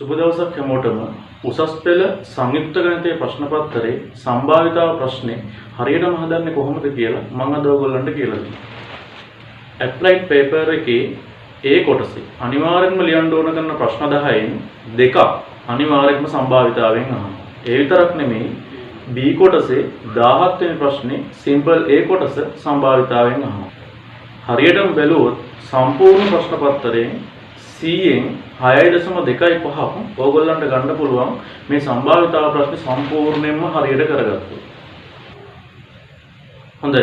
සුබ දවසක් හැමෝටම. උසස් පෙළ සංයුක්ත ගණිතයේ ප්‍රශ්න පත්‍රයේ සම්භාවිතාව ප්‍රශ්නේ හරියටම හදන්නේ කොහොමද කියලා මම අද ඔයගොල්ලන්ට කියලා දෙනවා. ඇප්ලයිඩ් පේපර් එකේ A කොටසේ අනිවාර්යෙන්ම ලියන්න ඕන කරන ප්‍රශ්න 10න් දෙකක් අනිවාර්යෙන්ම සම්භාවිතාවෙන් අහනවා. ඒ විතරක් නෙමෙයි B කොටසේ 17 වෙනි ප්‍රශ්නේ සිම්පල් A කොටස සම්භාවිතාවෙන් අහනවා. හරියටම බැලුවොත් සම්පූර්ණ ප්‍රශ්න පත්‍රයෙන් C න් 6.25ක් ඕගොල්ලන්ට ගන්න පුළුවන් මේ සම්භාවිතාව ප්‍රශ්නේ සම්පූර්ණයෙන්ම හරියට කරගත්තොත්. හොඳයි.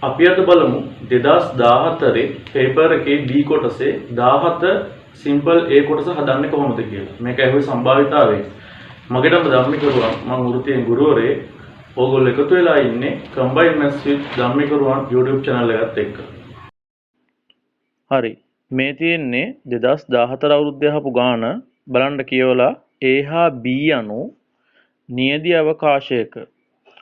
අපි අද බලමු 2014 පේපර් එකේ B කොටසේ 17 සිම්පල් A කොටස හදන්නේ කොහොමද කියලා. මේක ඇහුවේ සම්භාවිතාවෙන්. මගේ නම ධම්මිකරුවන්. මම වෘත්තීය ගුරුවරයෙක්. ඕගොල්ලෝ එකතු වෙලා ඉන්නේ Combined Maths with ධම්මිකරුවන් YouTube channel එකත් එක්ක. හරි. මේ තියෙන්නේ 2014 අවුරුද්දේ අහපු ගාන බලන්න කියවලා A හා B අනු නියදි අවකාශයක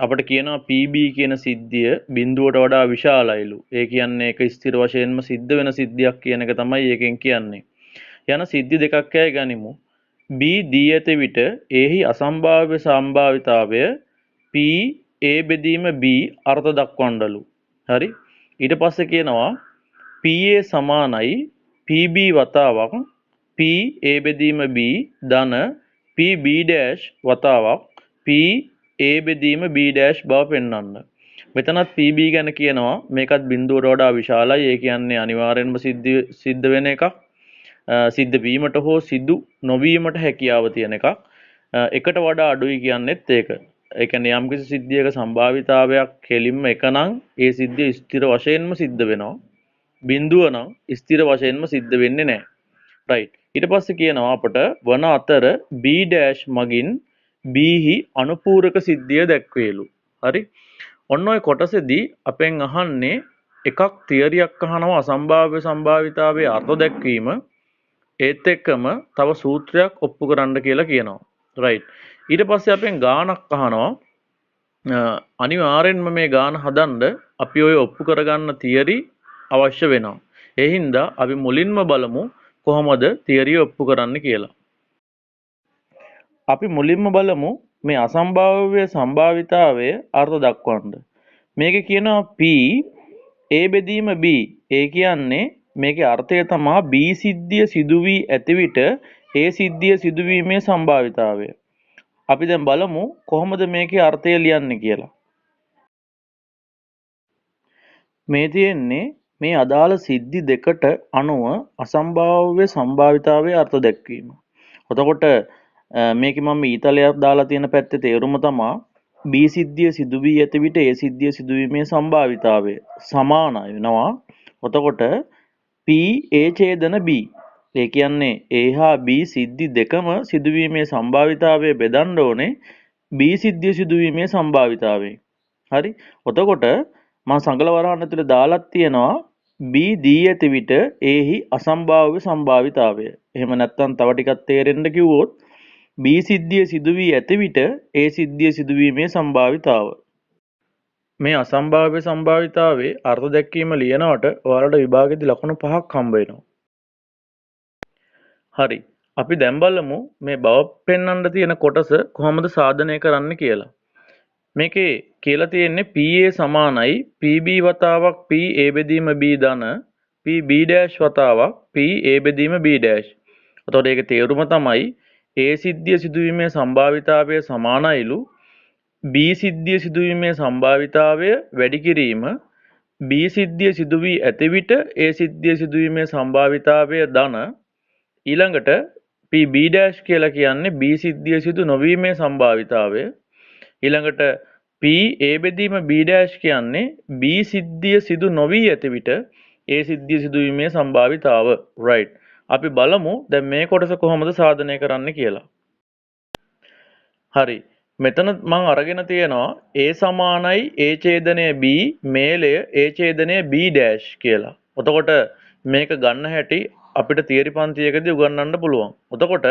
අපිට කියනවා PB කියන සිද්ධිය බිඳුවට වඩා විශාලයිලු. ඒ කියන්නේ ඒක ස්ථිර වශයෙන්ම සිද්ධ වෙන සිද්ධියක් කියන එක තමයි ඒකෙන් කියන්නේ. යන සිද්ධි දෙකක් ඇයි ගනිමු. B දී ඇති විට Aහි අසම්භාව්‍ය සම්භාවිතාවය P A බෙදීම B අර්ථ දක්වන්නලු. හරි. ඊට පස්සේ කියනවා PA සමානයි PB වතාවක් P A බෙදීම B ධන PB dash වතාවක් P A බෙදීම B dash බව පෙන්වන්න. මෙතනත් PB ගැන කියනවා මේකත් බිඳුවට වඩා විශාලයි. ඒ කියන්නේ අනිවාර්යෙන්ම සිද්ධ වෙන එකක්. සිද්ධ වීමට හෝ සිදු නොවීමට හැකියාව තියෙන එකක්. එකට වඩා අඩුයි කියන්නේත් ඒක. ඒ කියන්නේ යම්කිසි සිද්ධියක සම්භාවිතාවයක් කෙලින්ම එක නම් ඒ සිද්ධිය ස්ථිර වශයෙන්ම සිද්ධ වෙනවා. බිඳුව නම් ස්ථිර වශයෙන්ම සිද්ධ වෙන්නේ නැහැ. රයිට්. ඊට පස්සේ කියනවා අපට වන අතර B dash මගින් B හි අනුපූරක සිද්ධිය දැක්වේලු. හරි. ඔන්න ඔය කොටසේදී අපෙන් අහන්නේ එකක් තියරියක් අහනවා අසම්භාව්‍ය සම්භාවිතාවයේ අර්ථ දැක්වීම. ඒත් එක්කම තව සූත්‍රයක් ඔප්පු කරන්න කියලා කියනවා. රයිට්. ඊට පස්සේ අපෙන් ගානක් අහනවා. අනිවාර්යෙන්ම මේ ගාන හදන්න අපි ඔය ඔප්පු කරගන්න තියරි අවශ්‍ය වෙනවා. ඒ හින්දා අපි මුලින්ම බලමු කොහොමද තියරිය ඔප්පු කරන්න කියලා. අපි මුලින්ම බලමු මේ අසම්භාව්‍ය සම්භාවිතාවයේ අර්ථ දක්වන්න. මේකේ කියනවා P A බෙදීම B. ඒ කියන්නේ මේකේ අර්ථය තමයි B සිද්ධිය සිදු වී ඇති විට A සිද්ධිය සිදුවීමේ සම්භාවිතාවය. අපි දැන් බලමු කොහොමද මේකේ අර්ථය ලියන්නේ කියලා. මේ තියෙන්නේ මේ අදාළ සිද්ධි දෙකට අනුව අසම්භාව්‍ය සම්භාවිතාවයේ අර්ථ දැක්වීම. එතකොට මේකේ මම ඊතලයක් දාලා තියෙන පැත්තේ තේරුම තමයි B සිද්ධිය සිදු වී ඇති විට A සිද්ධිය සිදුවීමේ සම්භාවිතාවය සමාන වෙනවා. එතකොට P A ඡේදන B. ඒ කියන්නේ A හා B සිද්ධි දෙකම සිදුවීමේ සම්භාවිතාවය බෙදන්න ඕනේ B සිද්ධිය සිදුවීමේ සම්භාවිතාවයෙන්. හරි. එතකොට මම සංගල වරහන් ඇතුලේ දාලා තියෙනවා B දී ඇති විට A හි අසම්භාව්‍ය සම්භාවිතාවය. එහෙම නැත්නම් තව ටිකක් තේරෙන්න කිව්වොත් B සිද්ධිය සිදු වී ඇති විට A සිද්ධිය සිදුවීමේ සම්භාවිතාව. මේ අසම්භාව්‍ය සම්භාවිතාවේ අර්ථ දැක්වීම ලියනවට ඔයාලට විභාගෙදී ලකුණු 5ක් හම්බ වෙනවා. හරි. අපි දැන් බලමු මේ බව පෙන්වන්න තියෙන කොටස කොහොමද සාධනය කරන්න කියලා. මේකේ කියලා තියෙන්නේ PA සමානයි PB වතාවක් P A බෙදීම B ධන PB dash වතාවක් P A බෙදීම B dash. එතකොට ඒකේ තේරුම තමයි A සිද්ධිය සිදුවීමේ සම්භාවිතාවය සමානයිලු B සිද්ධිය සිදුවීමේ සම්භාවිතාවය වැඩි කිරීම B සිද්ධිය සිදු වී ඇති විට A සිද්ධිය සිදුවීමේ සම්භාවිතාවය ධන ඊළඟට PB dash කියලා කියන්නේ B සිද්ධිය සිදු නොවීමේ සම්භාවිතාවය. ඊළඟට P A බෙදීම B dash කියන්නේ B සිද්ධිය සිදු නොවී ඇති විට A සිද්ධිය සිදුවීමේ සම්භාවිතාව. right. අපි බලමු දැන් මේ කොටස කොහොමද සාධනය කරන්න කියලා. හරි. මෙතන මම අරගෙන තියෙනවා A සමානයි A ඡේදනය B මේලය A ඡේදනය B dash කියලා. එතකොට මේක ගන්න හැටි අපිට තියරි පන්තියකදී උගන්වන්න පුළුවන්. එතකොට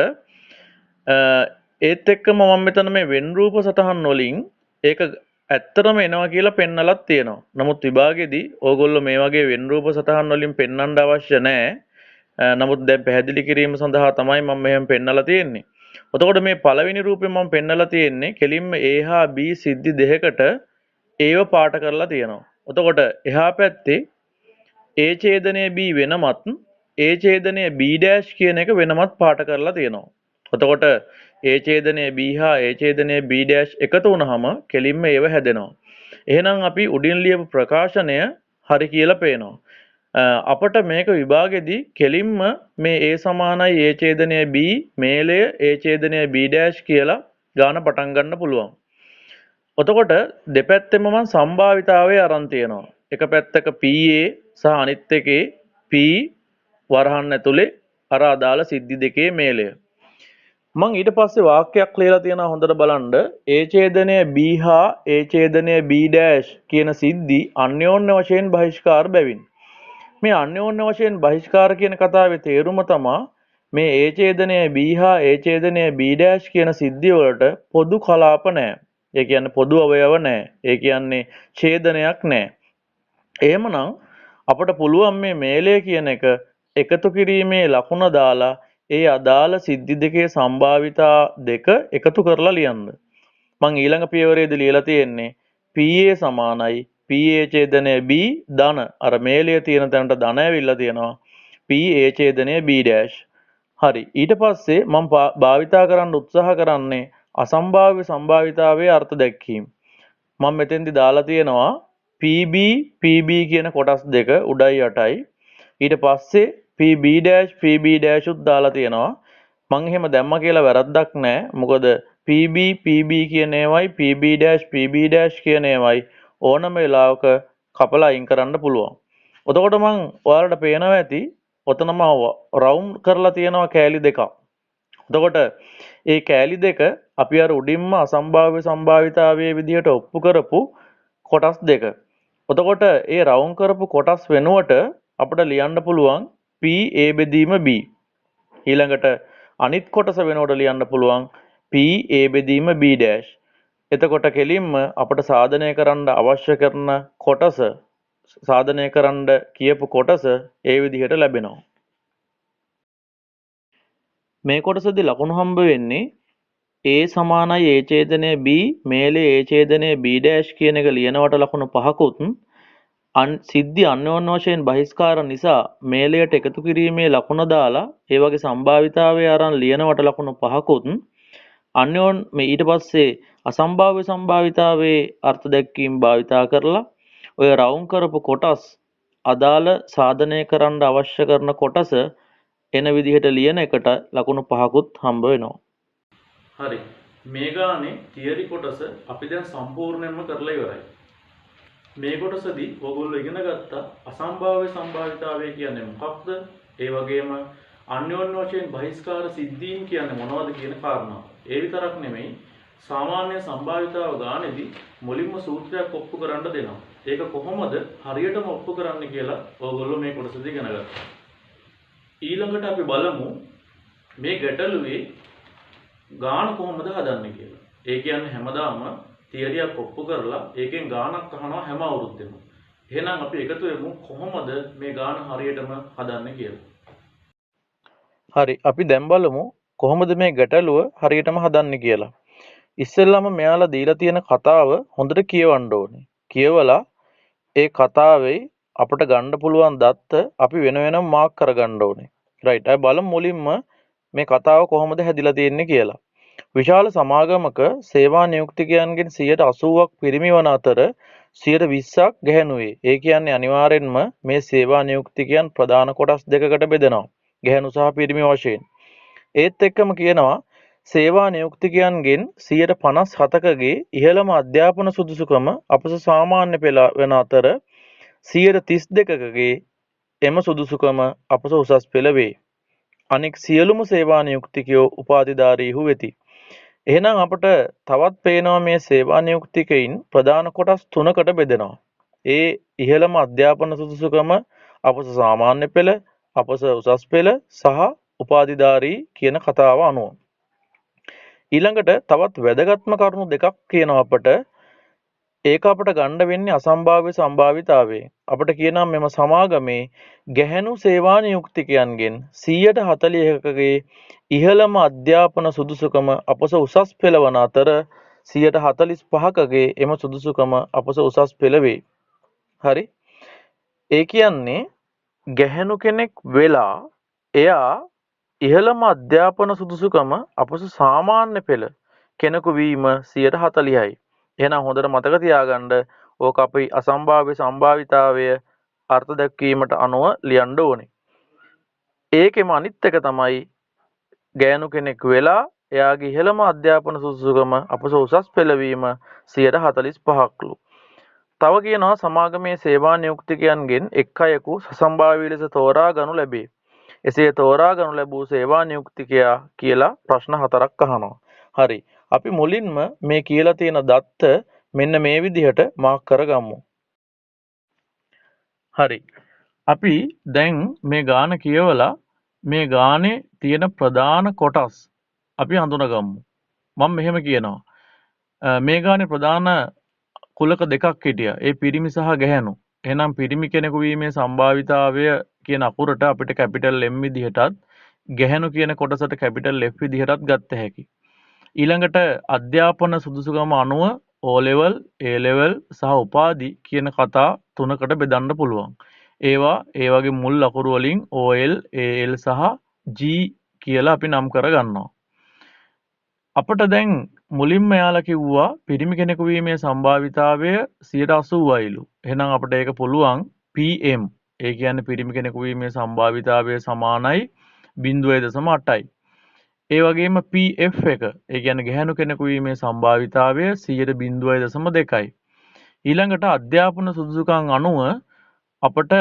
ඒත් එක්කම මම මෙතන මේ වෙන් රූප සටහන් වලින් ඒක ඇත්තටම එනවා කියලා පෙන්නලත් තියෙනවා. නමුත් විභාගෙදී ඕගොල්ලෝ මේ වගේ වෙන් රූප සටහන් වලින් පෙන්වන්න අවශ්‍ය නැහැ. නමුත් දැන් පැහැදිලි කිරීම සඳහා තමයි මම මෙහෙම පෙන්නලා තියෙන්නේ. එතකොට මේ පළවෙනි රූපේ මම පෙන්නලා තියෙන්නේ කෙලින්ම A හා B සිද්ධි දෙකකට ඒව පාට කරලා තියෙනවා. එතකොට එහා පැත්තේ A ඡේදනය B වෙනමත් A ඡේදනය B dash කියන එක වෙනමත් පාට කරලා තියෙනවා. එතකොට A ඡේදනය B හා A ඡේදනය B ඩෑෂ් එකතු වුනහම කෙලින්ම ඒව හැදෙනවා. එහෙනම් අපි උඩින් ලියපු ප්‍රකාශනය හරි කියලා පේනවා. අපට මේක විභාගෙදී කෙලින්ම මේ A සමානයි A ඡේදනය B මේලය A ඡේදනය B dash කියලා ගාන පටන් ගන්න පුළුවන්. එතකොට දෙපැත්තෙම මම සම්භාවිතාවය අරන් තියෙනවා. එක පැත්තක PA සහ අනිත් එකේ P වරහන් ඇතුලේ අර අදාළ සිද්ධි දෙකේ මේලය. මම ඊට පස්සේ වාක්‍යයක් ලියලා තියෙනවා හොඳට බලන්න. A ඡේදනය B හා A ඡේදනය B ඩෑෂ් කියන සිද්ධි අන්‍යෝන්‍ය වශයෙන් බහිෂ්කාර බැවින්. මේ අන්‍යෝන්‍ය වශයෙන් බහිෂ්කාර කියන කතාවේ තේරුම තමයි මේ A ඡේදනය B හා A ඡේදනය B ඩෑෂ් කියන සිද්ධිය වලට පොදු කලාප නැහැ. ඒ කියන්නේ පොදු අවයව නැහැ. ඒ කියන්නේ ඡේදනයක් නැහැ. එහෙමනම් අපට පුළුවන් මේ මේලය කියන එක එකතු කිරීමේ ලකුණ දාලා ඒ අදාළ සිද්ධි දෙකේ සම්භාවිතා දෙක එකතු කරලා ලියන්න. මම ඊළඟ පියවරේදී ලියලා තියෙන්නේ PA සමානයි PA ඡේදනය B ධන අර මේලයේ තියෙන තැනට ධන ඇවිල්ලා තියෙනවා PA ඡේදනය B ඩෑෂ්. හරි. ඊට පස්සේ මම භාවිතා කරන්න උත්සාහ කරන්නේ අසම්භාව්‍ය සම්භාවිතාවයේ අර්ථ දැක්වීම. මම මෙතෙන්දි දාලා තියෙනවා PB PB කියන කොටස් දෙක උඩයි යටයි. ඊට පස්සේ PB ඩෑෂ් PB ඩෑෂ් උත් දාලා තියෙනවා. මං එහෙම දැම්ම කියලා වැරද්දක් නැහැ. මොකද PB PB කියන ඒවයි PB ඩෑෂ් PB ඩෑෂ් කියන ඒවයි ඕනම වෙලාවක කපලා අයින් කරන්න පුළුවන්. එතකොට මං ඔයාලට පේනවා ඇති ඔතනම රවුන්ඩ් කරලා තියෙනවා කෑලි දෙකක්. එතකොට ඒ කෑලි දෙක අපි අර උඩින්ම අසම්භාව්‍ය සම්භාවිතාවයේ විදිහට ඔප්පු කරපු කොටස් දෙක. එතකොට ඒ රවුන්ඩ් කරපු කොටස් වෙනුවට අපිට ලියන්න පුළුවන් P A බෙදීම B. ඊළඟට අනිත් කොටස වෙනුවට ලියන්න පුළුවන් P A බෙදීම B ඩෑෂ්. එතකොට කෙලින්ම අපිට සාධනය කරන්න අවශ්‍ය කරන කොටස සාධනය කරන්න කියපු කොටස ඒ විදිහට ලැබෙනවා. මේ කොටසදී ලකුණු හම්බ වෙන්නේ A සමානයි A ඡේදනය B මේලේ A ඡේදනය B dash කියන එක ලියනවට ලකුණු 5කුත් සිද්ධි අන්‍යෝන්‍ය වශයෙන් බහිස්කාර නිසා මේලයට එකතු කිරීමේ ලකුණ දාලා ඒ වගේ සම්භාවිතාවය අරන් ලියනවට ලකුණු 5කුත් අන්‍යෝන්‍ය මේ ඊට පස්සේ අසම්භාව්‍ය සම්භාවිතාවයේ අර්ථ දැක්වීම භාවිතා කරලා ඔය රවුන්ඩ් කරපු කොටස් අදාළ සාධනය කරන්න අවශ්‍ය කරන කොටස එන විදිහට ලියන එකට ලකුණු 5කුත් හම්බ වෙනවා. හරි. මේ ගානේ තියරි කොටස අපි දැන් සම්පූර්ණයෙන්ම කරලා ඉවරයි. මේ කොටසදී ඔයගොල්ලෝ ඉගෙන ගත්ත අසම්භාව්‍ය සම්භාවිතාවය කියන්නේ මොකක්ද? ඒ වගේම අන්‍යෝන්‍ය වශයෙන් බහිස්කාර සිද්ධීන් කියන්නේ මොනවද කියන කාරණා. ඒ විතරක් නෙමෙයි සාමාන්‍ය සම්භාවිතාව ගානේදී මුලින්ම සූත්‍රයක් ඔප්පු කරන්න දෙනවා. ඒක කොහොමද හරියටම ඔප්පු කරන්න කියලා ඔයගොල්ලෝ මේ කොටසදී ඉගෙන ගත්තා. ඊළඟට අපි බලමු මේ ගැටලුවේ ගාන කොහොමද හදන්නේ කියලා. ඒ කියන්නේ හැමදාම තියරියක් ඔප්පු කරලා ඒකෙන් ගානක් අහනවා හැම අවුරුද්දෙම. එහෙනම් අපි එකතු වෙමු කොහොමද මේ ගාන හරියටම හදන්නේ කියලා. හරි අපි දැන් බලමු කොහොමද මේ ගැටලුව හරියටම හදන්නේ කියලා. ඉස්සෙල්ලාම මෙයාලා දීලා තියෙන කතාව හොඳට කියවන්න ඕනේ. කියවලා ඒ කතාවේ අපිට ගන්න පුළුවන් දත්ත අපි වෙන වෙනම මාක් කරගන්න ඕනේ. රයිට්. අපි බලමු මුලින්ම මේ කතාව කොහොමද හැදිලා තියෙන්නේ කියලා. විශාල සමාගමක සේවා නියුක්තිකයන්ගෙන් 80%ක් පිරිමි වන අතර 20%ක් ගැහැණුවේ. ඒ කියන්නේ අනිවාර්යෙන්ම මේ සේවා නියුක්තිකයන් ප්‍රධාන කොටස් දෙකකට බෙදෙනවා. ගැහැණු සහ පිරිමි වශයෙන්. ඒත් එක්කම කියනවා සේවා නියුක්තිකයන්ගෙන් 57%කගේ ඉහළම අධ්‍යාපන සුදුසුකම අපස සාමාන්‍ය පෙළ වෙන අතර 32%කගේ එම සුදුසුකම අපස උසස් පෙළ වේ. අනෙක් සියලුම සේවා නියුක්තිකයෝ උපාධිධාරීහු වෙති. එහෙනම් අපට තවත් පේනවා මේ සේවා නියුක්තිකයින් ප්‍රධාන කොටස් 3කට බෙදෙනවා. ඒ ඉහළම අධ්‍යාපන සුදුසුකම අපස සාමාන්‍ය පෙළ, අපස උසස් පෙළ සහ උපාධිධාරී කියන කතාව අනුව. ඊළඟට තවත් වැදගත්ම කරුණු දෙකක් කියනවා අපට. ඒක අපිට ගන්න වෙන්නේ අසම්භාව්‍ය සම්භාවිතාවයෙන්. අපිට කියනවා මෙම සමාගමේ ගැහැණු සේවා නියුක්තිකයන්ගෙන් 141කගේ ඉහළම අධ්‍යාපන සුදුසුකම අපොස උසස් පෙළ වන අතර 145කගේ එම සුදුසුකම අපොස උසස් පෙළ වේ. හරි. ඒ කියන්නේ ගැහැණු කෙනෙක් වෙලා එයා ඉහළම අධ්‍යාපන සුදුසුකම අපොස සාමාන්‍ය පෙළ කෙනෙකු වීම 140යි. එහෙනම් හොඳට මතක තියාගන්න ඕක අපි අසම්භාව්‍ය සම්භාවිතාවය අර්ථ දැක්වීමට අනුව ලියන්න ඕනේ. ඒකෙම අනිත් එක තමයි ගෑනු කෙනෙක් වෙලා එයාගේ ඉහළම අධ්‍යාපන සුදුසුකම අපොස උසස් පෙළ වීම 145ක්ලු. තව කියනවා සමාගමේ සේවා නියුක්තිකයන්ගෙන් එක් අයෙකු සසම්භාවී ලෙස තෝරා ගනු ලැබේ. එසේ තෝරා ගනු ලැබූ සේවා නියුක්තිකයා කියලා ප්‍රශ්න 4ක් අහනවා. හරි. අපි මුලින්ම මේ කියලා තියෙන දත්ත මෙන්න මේ විදිහට මාක් කරගමු. හරි. අපි දැන් මේ ගාන කියවලා මේ ගානේ තියෙන ප්‍රධාන කොටස් අපි හඳුනගමු. මම මෙහෙම කියනවා. මේ ගානේ ප්‍රධාන කුලක දෙකක් හිටියා. ඒ පිරිමි සහ ගැහැණු. එහෙනම් පිරිමි කෙනෙකු වීමේ සම්භාවිතාවය කියන අකුරට අපිට කැපිටල් M විදිහටත් ගැහැණු කියන කොටසට කැපිටල් F විදිහටත් ගත්ත හැකි. ඊළඟට අධ්‍යාපන සුදුසුකම අනුව O level, A level සහ උපාධි කියන කතා තුනකට බෙදන්න පුළුවන්. ඒවා ඒ වගේ මුල් අකුරු වලින් OL, AL සහ G කියලා අපි නම් කරගන්නවා. අපිට දැන් මුලින්ම යාලා කිව්වා පිරිමි කෙනෙකු වීමේ සම්භාවිතාවය 80%යිලු. එහෙනම් අපිට ඒක පුළුවන් PM. ඒ කියන්නේ පිරිමි කෙනෙකු වීමේ සම්භාවිතාවය සමානයි 0.8යි. ඒ වගේම PF එක. ඒ කියන්නේ ගැහැණු කෙනෙකු වීමේ සම්භාවිතාවය 0.2යි. ඊළඟට අධ්‍යාපන සුදුසුකම් අනුව අපට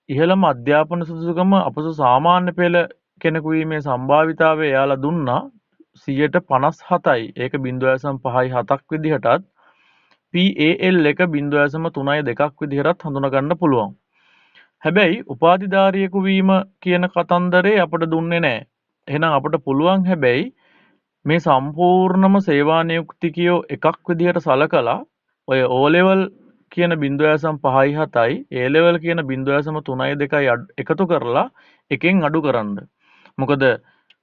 ඉහළම අධ්‍යාපන සුදුසුකම අපොස සාමාන්‍ය පෙළ කෙනෙකු වීමේ සම්භාවිතාවය යාලා දුන්නා 57යි. ඒක 0.57ක් විදිහටත් PAL එක 0.32ක් විදිහටත් හඳුනා ගන්න පුළුවන්. හැබැයි උපාධිධාරියෙකු වීම කියන කතන්දරේ අපිට දුන්නේ නැහැ. එහෙනම් අපිට පුළුවන් හැබැයි මේ සම්පූර්ණම සේවා නියුක්තිකයෝ එකක් විදිහට සලකලා ඔය O level කියන 0.57යි A level කියන 0.32යි එකතු කරලා එකෙන් අඩු කරන්න. මොකද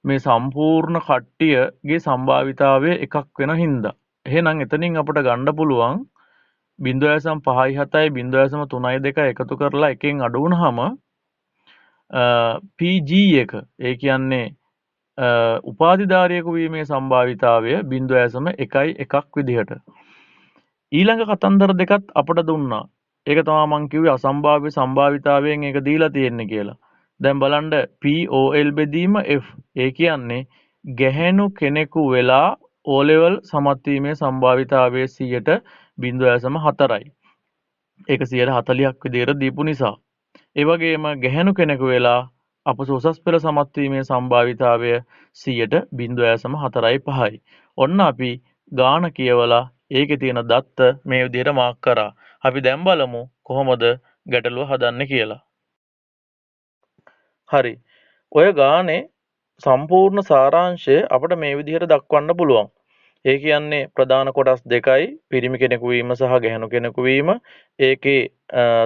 මේ සම්පූර්ණ කට්ටියගේ සම්භාවිතාවය එකක් වෙන හින්දා. එහෙනම් එතනින් අපිට ගන්න පුළුවන් 0.57යි 0.32යි එකතු කරලා එකෙන් අඩු වුනහම PG එක ඒ කියන්නේ උපාධිධාරියෙකු වීමේ සම්භාවිතාවය 0.11ක් විදිහට. ඊළඟ කතන්දර දෙකත් අපට දුන්නා. ඒක තමයි මම කිව්වේ අසම්භාව්‍ය සම්භාවිතාවයෙන් ඒක දීලා තියෙන්නේ කියලා. දැන් බලන්න POL බෙදීම F. ඒ කියන්නේ ගැහැණු කෙනෙකු වෙලා O level සමත් වීමේ සම්භාවිතාවය 0.4යි. ඒක 140ක් විදිහට දීපු නිසා. ඒ වගේම ගැහැණු කෙනෙකු වෙලා අපොස උසස් පෙළ සමත් වීමේ සම්භාවිතාවය 0.455යි. ඔන්න අපි ගාන කියවලා ඒකේ තියෙන දත්ත මේ විදිහට මාක් කරා. අපි දැන් බලමු කොහොමද ගැටලුව හදන්නේ කියලා. හරි. ඔය ගානේ සම්පූර්ණ සාරාංශය අපිට මේ විදිහට දක්වන්න පුළුවන්. ඒ කියන්නේ ප්‍රධාන කොටස් දෙකයි පිරිමි කෙනෙකු වීම සහ ගැහැණු කෙනෙකු වීම. ඒකේ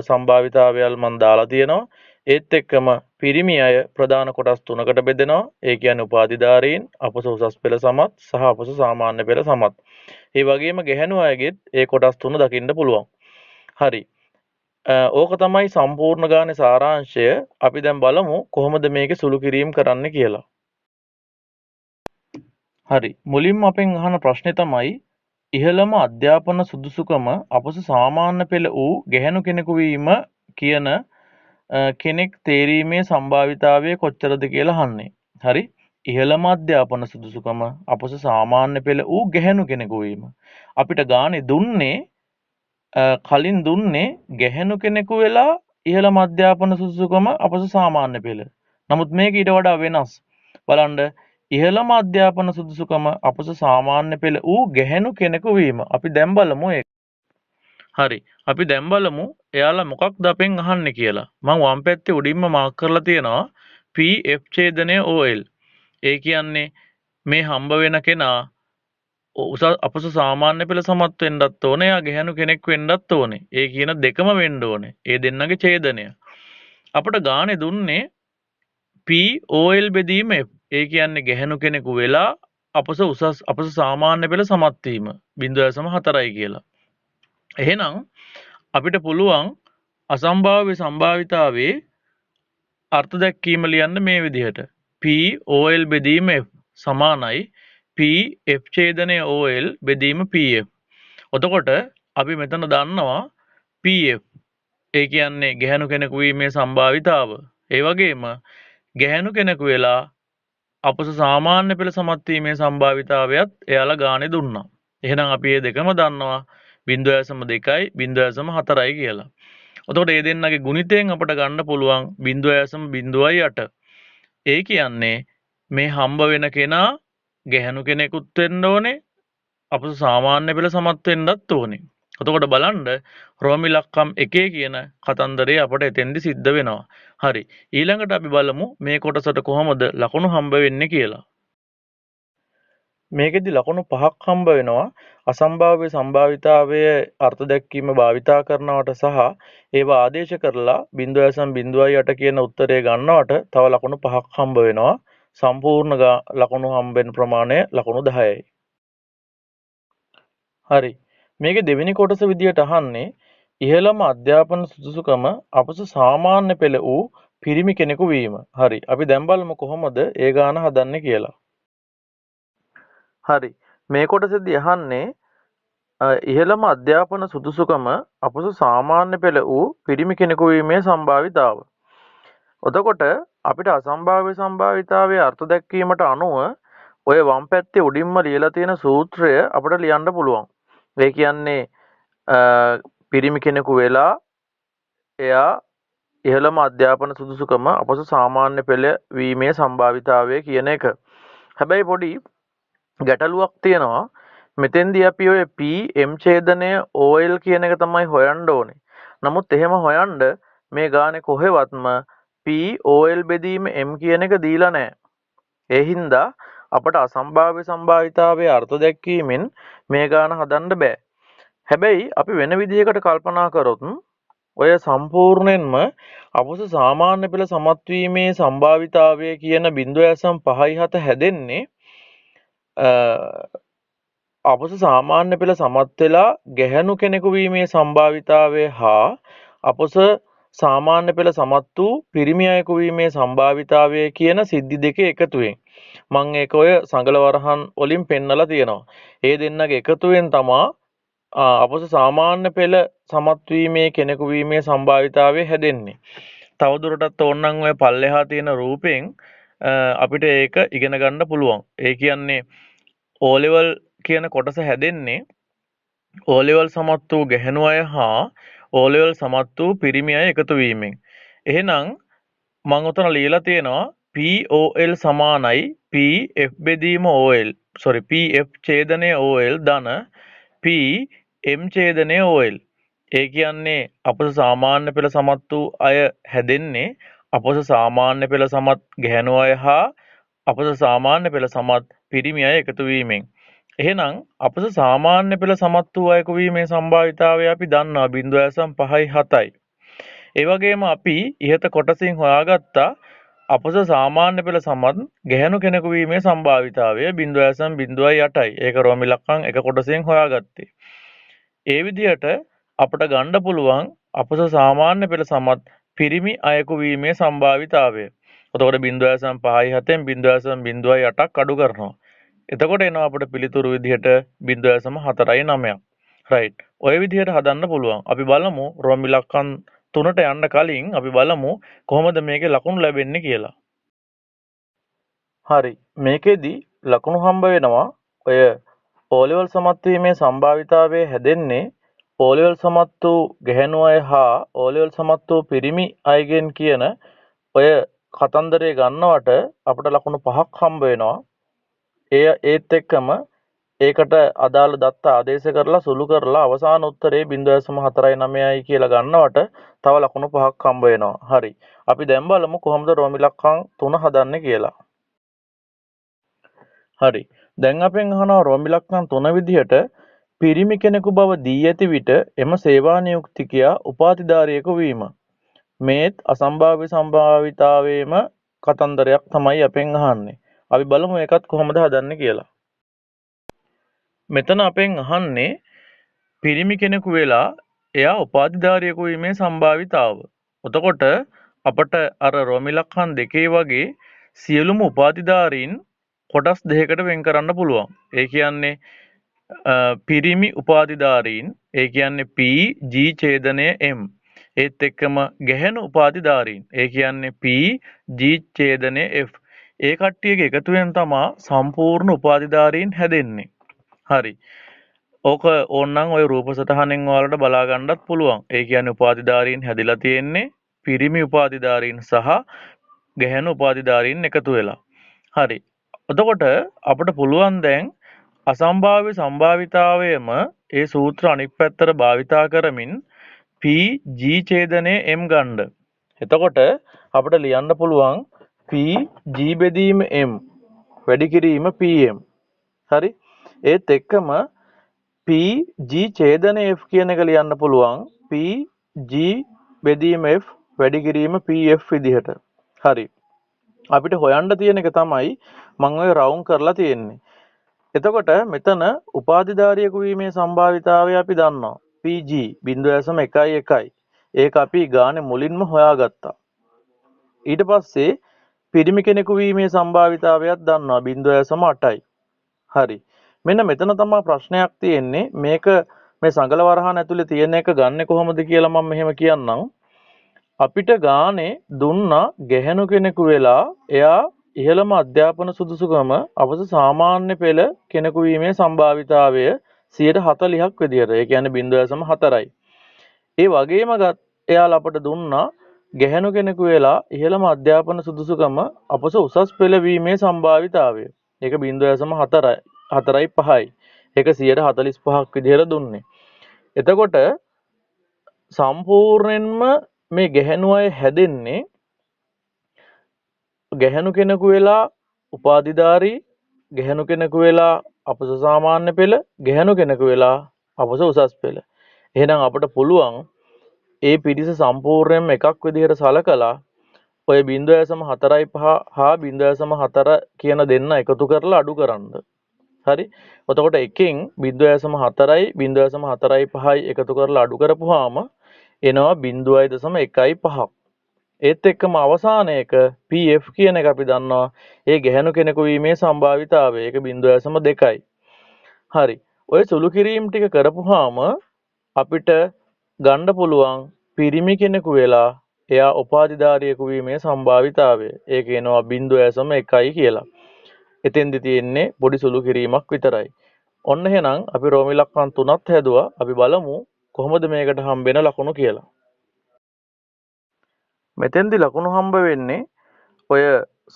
සම්භාවිතාවයල් මම දාලා තියෙනවා. ඒත් එක්කම පිරිමි අය ප්‍රධාන කොටස් තුනකට බෙදෙනවා. ඒ කියන්නේ උපාධිධාරීන්, අපොස උසස් පෙළ සමත් සහ අපොස සාමාන්‍ය පෙළ සමත්. ඒ වගේම ගැහැණු අයගෙත් ඒ කොටස් තුන දකින්න පුළුවන්. හරි. ඕක තමයි සම්පූර්ණ ගානේ සාරාංශය. අපි දැන් බලමු කොහොමද මේකේ සුළු කිරීම කරන්න කියලා. හරි. මුලින්ම අපෙන් අහන ප්‍රශ්නේ තමයි ඉහළම අධ්‍යාපන සුදුසුකම අපොස සාමාන්‍ය පෙළ වූ ගැහැණු කෙනෙකු වීම කියන කෙනෙක් තේරීමේ සම්භාවිතාවය කොච්චරද කියලා අහන්නේ. හරි. ඉහළම අධ්‍යාපන සුදුසුකම අපොස සාමාන්‍ය පෙළ වූ ගැහැණු කෙනෙකු වීම. අපිට ගානේ දුන්නේ කලින් දුන්නේ ගැහැණු කෙනෙකු වෙලා ඉහළම අධ්‍යාපන සුදුසුකම අපොස සාමාන්‍ය පෙළ. නමුත් මේක ඊට වඩා වෙනස්. බලන්න ඉහළම අධ්‍යාපන සුදුසුකම අපොස සාමාන්‍ය පෙළ වූ ගැහැණු කෙනෙකු වීම. අපි දැන් බලමු ඒක. හරි. අපි දැන් බලමු එයාලා මොකක්ද අපෙන් අහන්නේ කියලා. මම වම් පැත්තේ උඩින්ම මාක් කරලා තියෙනවා PF ඡේදනය OL. ඒ කියන්නේ මේ හම්බ වෙන කෙනා අපස සාමාන්‍ය පෙළ සමත් වෙන්නත් ඕනේ. එයා ගැහැණු කෙනෙක් වෙන්නත් ඕනේ. ඒ කියන දෙකම වෙන්න ඕනේ. ඒ දෙන්නගේ ඡේදනය. අපට ගානේ දුන්නේ POL බෙදීම F. ඒ කියන්නේ ගැහැණු කෙනෙකු වෙලා අපස සාමාන්‍ය පෙළ සමත් වීම 0.4යි කියලා. එහෙනම් අපිට පුළුවන් අසම්භාව්‍ය සම්භාවිතාවේ අර්ථ දැක්වීම ලියන්න මේ විදිහට. POL බෙදීම F සමානයි PF ඡේදනය OL බෙදීම PF. එතකොට අපි මෙතන දන්නවා PF ඒ කියන්නේ ගැහැණු කෙනෙකු වීමේ සම්භාවිතාව. ඒ වගේම ගැහැණු කෙනෙකු වෙලා අපස සාමාන්‍ය පෙළ සමත් වීමේ සම්භාවිතාවයත් එයාලා ගානේ දුන්නා. එහෙනම් අපි මේ දෙකම දන්නවා 0.2යි 0.4යි කියලා. එතකොට මේ දෙන්නගේ ගුණිතයෙන් අපට ගන්න පුළුවන් 0.08. ඒ කියන්නේ මේ හම්බ වෙන කෙනා ගැහැණු කෙනෙකුත් වෙන්න ඕනේ අපස සාමාන්‍ය පෙළ සමත් වෙන්නත් ඕනේ. එතකොට බලන්න රෝමි ලක්කම් 1 කියන කතන්දරේ අපට එතෙන්දි සිද්ධ වෙනවා. හරි. ඊළඟට අපි බලමු මේ කොටසට කොහොමද ලකුණු හම්බ වෙන්නේ කියලා. මේකෙදි ලකුණු 5ක් හම්බ වෙනවා. අසම්භාව්‍ය සම්භාවිතාවයේ අර්ථ දැක්වීම භාවිතා කරනවට සහ ඒවා ආදේශ කරලා 0.08 කියන උත්තරය ගන්නවට තව ලකුණු 5ක් හම්බ වෙනවා. සම්පූර්ණ ලකුණු හම්බෙන ප්‍රමාණය ලකුණු 10යි. හරි. මේකේ දෙවෙනි කොටස විදියට අහන්නේ ඉහළම අධ්‍යාපන සුදුසුකම අපස සාමාන්‍ය පෙළ වූ පිරිමි කෙනෙකු වීම. හරි. අපි දැන් බලමු කොහොමද ඒ ගාන හදන්නේ කියලා. හරි. මේ කොටසේදී අහන්නේ ඉහළම අධ්‍යාපන සුදුසුකම අපස සාමාන්‍ය පෙළ වූ පිරිමි කෙනෙකු වීමේ සම්භාවිතාව. එතකොට අපිට අසම්භාව්‍ය සම්භාවිතාවයේ අර්ථ දැක්වීමට අනුව ඔය වම් පැත්තේ උඩින්ම ලියලා තියෙන සූත්‍රය අපිට ලියන්න පුළුවන්. ඒ කියන්නේ පිරිමි කෙනෙකු වෙලා එයා ඉහළම අධ්‍යාපන සුදුසුකම අපස සාමාන්‍ය පෙළ වීමේ සම්භාවිතාවය කියන එක. හැබැයි පොඩි ගැටලුවක් තියෙනවා. මෙතෙන්දී අපි ඔය PM ඡේදනය OL කියන එක තමයි හොයන්න ඕනේ. නමුත් එහෙම හොයන්න මේ ගානේ කොහෙවත්ම POL බෙදීම M කියන එක දීලා නැහැ. ඒ හින්දා අපට අසම්භාව්‍ය සම්භාවිතාවයේ අර්ථ දැක්වීමෙන් මේ ගාන හදන්න බෑ. හැබැයි අපි වෙන විදිහකට කල්පනා කරොත් ඔය සම්පූර්ණයෙන්ම අපස සාමාන්‍ය පෙළ සමත් වීමේ සම්භාවිතාවය කියන 0.57 හැදෙන්නේ අපස සාමාන්‍ය පෙළ සමත් වෙලා ගැහැණු කෙනෙකු වීමේ සම්භාවිතාවය හා අපස සාමාන්‍ය පෙළ සමත් වූ පිරිමි අයෙකු වීමේ සම්භාවිතාවය කියන සිද්ධි දෙකේ එකතුවෙන්. මම ඒක ඔය සංගල වරහන් වලින් පෙන්නලා තියෙනවා. ඒ දෙන්නගේ එකතුවෙන් තමයි අපස සාමාන්‍ය පෙළ සමත් වීමේ කෙනෙකු වීමේ සම්භාවිතාවය හැදෙන්නේ. තවදුරටත් ඕනනම් ඔය පල්ලෙහා තියෙන රූපෙන් අපිට ඒක ඉගෙන ගන්න පුළුවන්. ඒ කියන්නේ O level කියන කොටස හැදෙන්නේ O level සමත් වූ ගැහැණු අය හා O level සමත් වූ පිරිමි අය එකතු වීමෙන්. එහෙනම් මම උතන ලියලා තියෙනවා POL සමානයි PF බෙදීම OL. PF ඡේදනය OL ධන PM ඡේදනය OL. ඒ කියන්නේ අපස සාමාන්‍ය පෙළ සමත් වූ අය හැදෙන්නේ අපස සාමාන්‍ය පෙළ සමත් ගැහැණු අය හා අපස සාමාන්‍ය පෙළ සමත් පිරිමි අය එකතු වීමෙන්. එහෙනම් අපස සාමාන්‍ය පෙළ සමත් වූ අයෙකු වීමේ සම්භාවිතාවය අපි දන්නවා 0.57යි. ඒ වගේම අපි ඉහත කොටසින් හොයාගත්තා අපස සාමාන්‍ය පෙළ සමත් ගැහැණු කෙනෙකු වීමේ සම්භාවිතාවය 0.08යි. ඒක රෝමි ලක්කම් එක කොටසින් හොයාගත්තේ. ඒ විදිහට අපට ගන්න පුළුවන් අපස සාමාන්‍ය පෙළ සමත් පිරිමි අයෙකු වීමේ සම්භාවිතාවය. එතකොට 0.57න් 0.08ක් අඩු කරනවා. එතකොට එනවා අපිට පිළිතුරු විදිහට 0.49ක්. රයිට්. ඔය විදිහට හදන්න පුළුවන්. අපි බලමු රෝමි ලක්කම් 3ට යන්න කලින් අපි බලමු කොහොමද මේකේ ලකුණු ලැබෙන්නේ කියලා. හරි. මේකෙදි ලකුණු හම්බ වෙනවා ඔය O level සමත් වීමේ සම්භාවිතාවය හැදෙන්නේ O level සමත් වූ ගැහැණු අය හා O level සමත් වූ පිරිමි අයගෙන් කියන ඔය කතන්දරය ගන්නවට අපිට ලකුණු 5ක් හම්බ වෙනවා. ඒත් එක්කම ඒකට අදාළ දත්ත ආදේශ කරලා සුළු කරලා අවසාන උත්තරේ 0.49යි කියලා ගන්නවට තව ලකුණු 5ක් හම්බ වෙනවා. හරි. අපි දැන් බලමු කොහොමද රෝමි ලක්කම් 3 හදන්නේ කියලා. හරි. දැන් අපෙන් අහනවා රෝමි ලක්ෂණ 3 විදිහට පිරිමි කෙනෙකු බව දී ඇති විට එම සේවා නියුක්තිකයා උපාධිධාරියෙකු වීම. මේත් අසම්භාව්‍ය සම්භාවිතාවයේම කතන්දරයක් තමයි අපෙන් අහන්නේ. අපි බලමු ඒකත් කොහොමද හදන්නේ කියලා. මෙතන අපෙන් අහන්නේ පිරිමි කෙනෙකු වෙලා එයා උපාධිධාරියෙකු වීමේ සම්භාවිතාව. එතකොට අපට අර රෝමි ලක්ෂණ දෙකේ වගේ සියලුම උපාධිධාරීන් කොටස් දෙකකට වෙන් කරන්න පුළුවන්. ඒ කියන්නේ පිරිමි උපාධිධාරීන්, ඒ කියන්නේ P G ඡේදනය M. ඒත් එක්කම ගැහැණු උපාධිධාරීන්, ඒ කියන්නේ P G ඡේදනය F. ඒ කට්ටියගේ එකතුවෙන් තමයි සම්පූර්ණ උපාධිධාරීන් හැදෙන්නේ. හරි. ඕක ඕනනම් ওই රූප සටහනෙන් ඔයාලට බලා ගන්නත් පුළුවන්. ඒ කියන්නේ උපාධිධාරීන් හැදිලා තියෙන්නේ පිරිමි උපාධිධාරීන් සහ ගැහැණු උපාධිධාරීන් එකතු වෙලා. හරි. එතකොට අපිට පුළුවන් දැන් අසම්භාව්‍ය සම්භාවිතාවයම ඒ සූත්‍ර අනිත් පැත්තට භාවිතා කරමින් P G ඡේදනය M ගන්න. එතකොට අපිට ලියන්න පුළුවන් P G බෙදීම M වැඩි කිරීම PM. හරි. ඒත් එක්කම P G ඡේදන F කියන එක ලියන්න පුළුවන් P G බෙදීම F වැඩි කිරීම PF විදිහට. හරි. අපිට හොයන්න තියෙන එක තමයි මම ඔය රවුම් කරලා තියෙන්නේ. එතකොට මෙතන උපාධිධාරියෙකු වීමේ සම්භාවිතාවය අපි දන්නවා. PG 0.11. ඒක අපි ගානේ මුලින්ම හොයාගත්තා. ඊට පස්සේ පිරිමි කෙනෙකු වීමේ සම්භාවිතාවයත් දන්නවා 0.8යි. හරි. මෙන්න මෙතන තමයි ප්‍රශ්නයක් තියෙන්නේ. මේක මේ සංගල වරහන් ඇතුලේ තියෙන එක ගන්නෙ කොහොමද කියලා මම මෙහෙම කියන්නම්. අපිට ගානේ දුන්නා ගැහැණු කෙනෙකු වෙලා එයා ඉහළම අධ්‍යාපන සුදුසුකම අවස සාමාන්‍ය පෙළ කෙනෙකු වීමේ සම්භාවිතාවය 40%ක් විදියට. ඒ කියන්නේ 0.4යි. ඒ වගේම එයාලා අපට දුන්නා ගැහැණු කෙනෙකු වෙලා ඉහළම අධ්‍යාපන සුදුසුකම අපස උසස් පෙළ වීමේ සම්භාවිතාවය. ඒක 0.4යි. 4.5යි. ඒක 45%ක් විදිහට දුන්නේ. එතකොට සම්පූර්ණයෙන්ම මේ ගැහැණු අය හැදෙන්නේ ගැහැණු කෙනෙකු වෙලා උපාධිධාරී, ගැහැණු කෙනෙකු වෙලා අපස සාමාන්‍ය පෙළ, ගැහැණු කෙනෙකු වෙලා අපස උසස් පෙළ. එහෙනම් අපිට පුළුවන් ඒ පිරිස සම්පූර්ණයෙන්ම එකක් විදිහට සලකලා ඔය 0.45 හා 0.4 කියන දෙන්න එකතු කරලා අඩු කරන්න. හරි. එතකොට එකෙන් 0.4යි 0.45යි එකතු කරලා අඩු කරපුවාම එනවා 0.15. ඒත් එක්කම අවසානයේක PF කියන එක අපි දන්නවා. ඒ ගැහැණු කෙනෙකු වීමේ සම්භාවිතාවය. ඒක 0.2යි. හරි. ඔය සුළු කිරීම් ටික කරපුවාම අපිට ගන්න පුළුවන් පිරිමි කෙනෙකු වෙලා එයා උපාධිධාරියෙකු වීමේ සම්භාවිතාවය. ඒක එනවා 0.1යි කියලා. එතෙන්දි තියෙන්නේ පොඩි සුළු කිරීමක් විතරයි. ඔන්න එහෙනම් අපි රෝමි ලක්ෂණ 3ක් හැදුවා. අපි බලමු කොහොමද මේකට හම්බෙන ලකුණු කියලා. මෙතෙන්දි ලකුණු හම්බ වෙන්නේ ඔය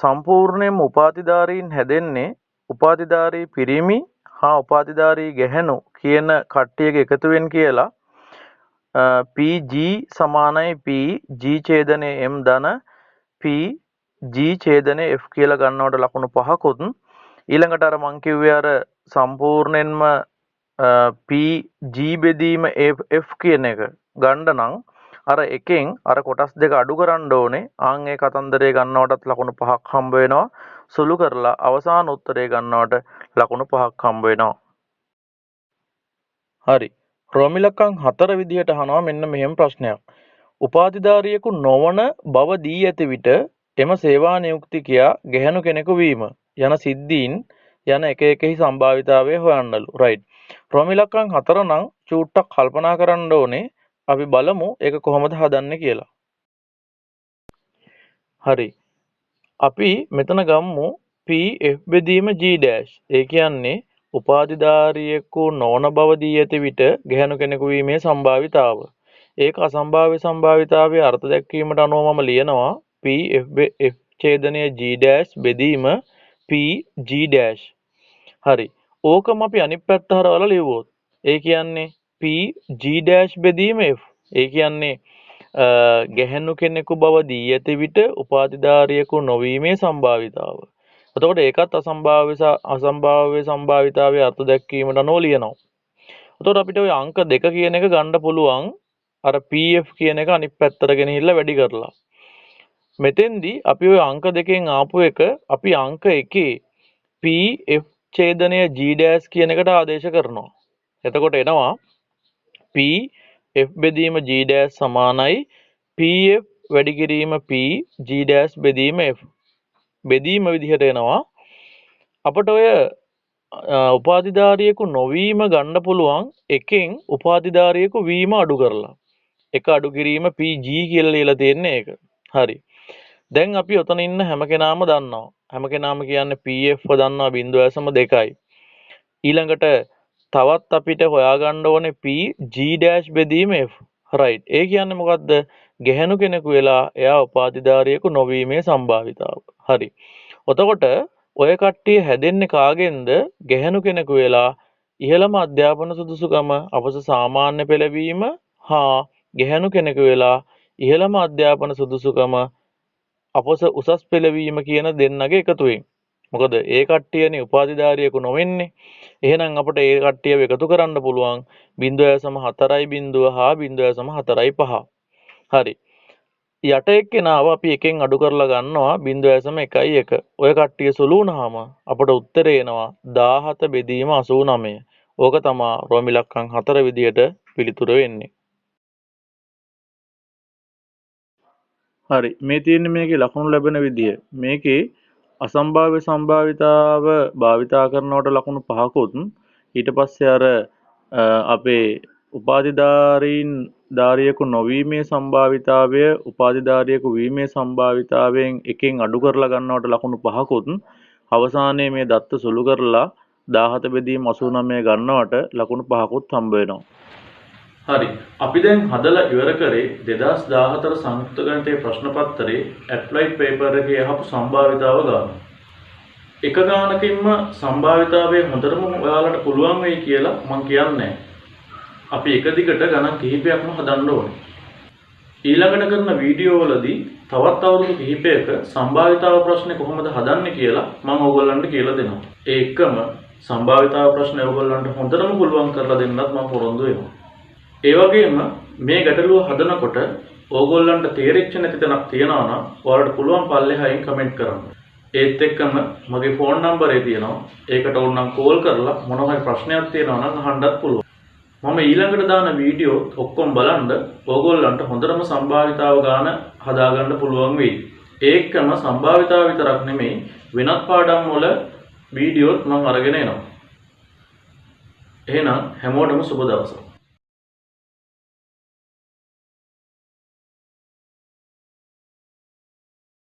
සම්පූර්ණයෙන්ම උපාධිධාරීන් හැදෙන්නේ උපාධිධාරී පිරිමි හා උපාධිධාරී ගැහැණු කියන කට්ටියගේ එකතුවෙන් කියලා PG සමානයි PG ඡේදනය M ධන PG ඡේදනය F කියලා ගන්නවට ලකුණු 5කුත් ඊළඟට අර මං කිව්වේ අර සම්පූර්ණයෙන්ම PG බෙදීම F කියන එක ගන්න නම් අර එකෙන් අර කොටස් දෙක අඩු කරන්න ඕනේ. ආන් ඒ කතන්දරේ ගන්නවටත් ලකුණු 5ක් හම්බ වෙනවා. සුළු කරලා අවසාන උත්තරේ ගන්නවට ලකුණු 5ක් හම්බ වෙනවා. හරි. රෝමි ලක්ෂණ 4 විදිහට අහනවා මෙන්න මෙහෙම ප්‍රශ්නයක්. උපාධිධාරියෙකු නොවන බව දී ඇති විට එම සේවා නියුක්තිකයා ගැහැණු කෙනෙකු වීම යන සිද්ධීන් යන එක එකෙහි සම්භාවිතාවය හොයන්නලු. රයිට්. රෝමි ලක්ෂණ 4 නම් චූට්ටක් කල්පනා කරන්න ඕනේ. අපි බලමු ඒක කොහොමද හදන්නේ කියලා. හරි. අපි මෙතන ගම්මු PF බෙදීම G'. ඒ කියන්නේ උපාධිධාරියෙකු නොවන බව දී ඇති විට ගැහැණු කෙනෙකු වීමේ සම්භාවිතාව. ඒක අසම්භාව්‍ය සම්භාවිතාවයේ අර්ථ දැක්වීමට අනුව මම ලියනවා PF ඡේදනය G' බෙදීම PG'. හරි. ඕකම අපි අනිත් පැත්ත හරවලා ලියුවොත් ඒ කියන්නේ PG' බෙදීම F. ඒ කියන්නේ ගැහැණු කෙනෙකු බව දී ඇති විට උපාධිධාරියෙකු නොවීමේ සම්භාවිතාව. එතකොට ඒකත් අසම්භාව්‍ය සම්භාවිතාවයේ අර්ථ දැක්වීමට අනුව ලියනවා. එතකොට අපිට ওই අංක 2 කියන එක ගන්න පුළුවන් අර PF කියන එක අනිත් පැත්තට ගෙනහිල්ලා වැඩි කරලා. මෙතෙන්දී අපි ওই අංක 2කින් ආපු එක අපි අංක 1 PF ඡේදනය G' කියන එකට ආදේශ කරනවා. එතකොට එනවා PF බෙදීම G' සමානයි PF වැඩි කිරීම P G' බෙදීම F. බෙදීම විදිහට එනවා අපට ඔය උපාධිධාරියෙකු නොවීම ගන්න පුළුවන් එකෙන් උපාධිධාරියෙකු වීම අඩු කරලා. එක අඩු කිරීම PG කියලා ලියලා තියෙන්නේ ඒක. හරි. දැන් අපි ඔතන ඉන්න හැම කෙනාම දන්නවා. හැම කෙනාම කියන්නේ PF දන්නවා 0.2යි. ඊළඟට තවත් අපිට හොයාගන්න ඕනේ PG' බෙදීම F. right. ඒ කියන්නේ මොකද්ද? ගැහැණු කෙනෙකු වෙලා එයා උපාධිධාරියෙකු නොවීමේ සම්භාවිතාව. හරි. එතකොට ඔය කට්ටිය හැදෙන්නේ කාගෙන්ද? ගැහැණු කෙනෙකු වෙලා ඉහළම අධ්‍යාපන සුදුසුකම අපස සාමාන්‍ය පෙළවීම හා ගැහැණු කෙනෙකු වෙලා ඉහළම අධ්‍යාපන සුදුසුකම අපස උසස් පෙළවීම කියන දෙන්නගේ එකතුවෙන්. මොකද ඒ කට්ටියනේ උපාධිධාරියෙකු නොවෙන්නේ. එහෙනම් අපිට ඒ කට්ටියව එකතු කරන්න පුළුවන් 0.4 හා 0.45. හරි. යට එක්කෙනාව අපි එකෙන් අඩු කරලා ගන්නවා 0.1. ඔය කට්ටිය සුළු වුණාම අපට උත්තරේ එනවා 17 බෙදීම 89. ඕක තමයි රෝම ඉලක්කම් 4 විදියට පිළිතුර වෙන්නේ. හරි. මේ තියෙන්නේ මේකේ ලකුණු ලැබෙන විදිය. මේකේ අසම්භාව්‍ය සම්භාවිතාව භාවිතා කරනවට ලකුණු 5කුත් ඊට පස්සේ අර අපේ උපාධිධාරියෙකු නොවීමේ සම්භාවිතාවය උපාධිධාරියෙකු වීමේ සම්භාවිතාවයෙන් එකෙන් අඩු කරලා ගන්නවට ලකුණු 5කුත් අවසානයේ මේ දත්ත සුළු කරලා 17 බෙදීම 89 ගන්නවට ලකුණු 5කුත් හම්බ වෙනවා. හරි. අපි දැන් හදලා ඉවර කරේ 2014 සංයුක්ත ගණිතයේ ප්‍රශ්න පත්‍රයේ ඇප්ලයිඩ් පේපර් එකේ අහපු සම්භාවිතාව ගන්න. එක ගානකින්ම සම්භාවිතාවයේ හොඳටම ඔයාලට පුළුවන් වෙයි කියලා මම කියන්නේ. අපි එක දිගට ගණන් කිහිපයක්ම හදන්න ඕනේ. ඊළඟට කරන වීඩියෝ වලදී තවත් අවුරුදු කිහිපයක සම්භාවිතාව ප්‍රශ්නේ කොහොමද හදන්නේ කියලා මම ඕගොල්ලන්ට කියලා දෙනවා. ඒ එක්කම සම්භාවිතාව ප්‍රශ්නේ ඕගොල්ලන්ට හොඳටම පුළුවන් කරලා දෙන්නත් මම පොරොන්දු වෙනවා. ඒ වගේම මේ ගැටලුව හදනකොට ඕගොල්ලන්ට තේරෙච්ච නැති තැනක් තියෙනවා නම් ඔයාලට පුළුවන් පල්ලෙහායින් කමෙන්ට් කරන්න. ඒත් එක්කම මගේ ෆෝන් නම්බරේ තියෙනවා. ඒකට ඕනනම් කෝල් කරලා මොනවා හරි ප්‍රශ්නයක් තියෙනවා නම් අහන්නත් පුළුවන්. මම ඊළඟට දාන වීඩියෝ ඔක්කොම බලන්න ඕගොල්ලන්ට හොඳටම සම්භාවිතාව ගාන හදාගන්න පුළුවන් වෙයි. ඒකම සම්භාවිතාව විතරක් නෙමෙයි වෙනත් පාඩම් වල වීඩියෝත් මම අරගෙන එනවා. එහෙනම් හැමෝටම සුබ දවසක්.